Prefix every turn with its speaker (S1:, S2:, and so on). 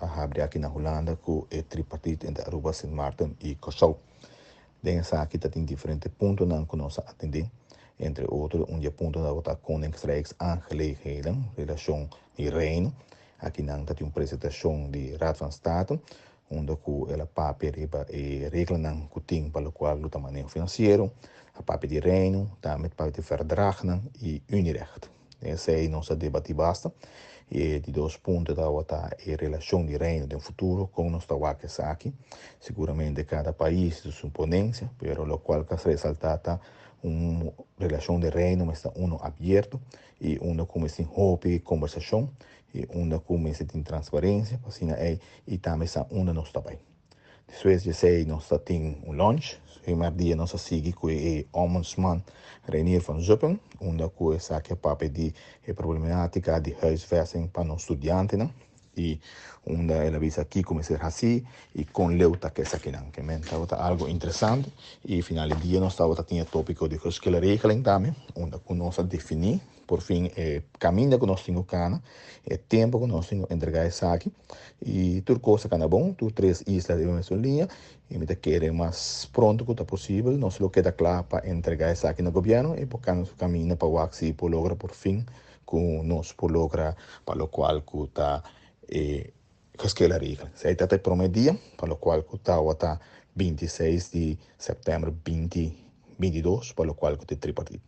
S1: abre aqui na Holanda com o tripartite entre Aruba, Sint Maarten e Curaçao. Dessa aqui tem diferentes pontos que nós atender, entre outros, ponto da outra Koningsrijksaangelegenheden, relação de reino. Aqui não tem uma apresentação de Raad van State, onde ela papel e regra que tem para o qual o tamanho financeiro, a papel de reino, também para de verdrag e unirecht. Esse aí nosso debate basta. E de dois pontos da outra é a relação de reino do futuro com nós trabalhamos aqui. Seguramente cada país tem sua imponência, mas o qual que se ressalta uma relação de reino, mas uno aberto e uno como se hobby conversação e uno como se tem transparência, assim é e também uno nós também. Depois de sei nós temos lunch. Primeiro dia nós seguimos com o ombudsman Reinier van Zuppen, onde com essa que papo de problemática de huisvesting para os estudantes, né? E onde ela visa aqui começar assim e com leuta que essa aqui não, que é algo interessante. E final do dia nós tinha tópico de regeling também, onde nós definir por fim caminho que nós temos cana, tempo que nós temos entregar isso aqui e tudo coisa que é bom, tu três islas de Venezuela e me querer mais pronto que possível, nós lo queda claro para entregar isso aqui no governo e porque nós caminho para o axi por lograr por fim com nós por lograr para o qual que está que la regra. Se aí está promedia, para o qual que está 26 de setembro 2022, para o qual que está tripartite.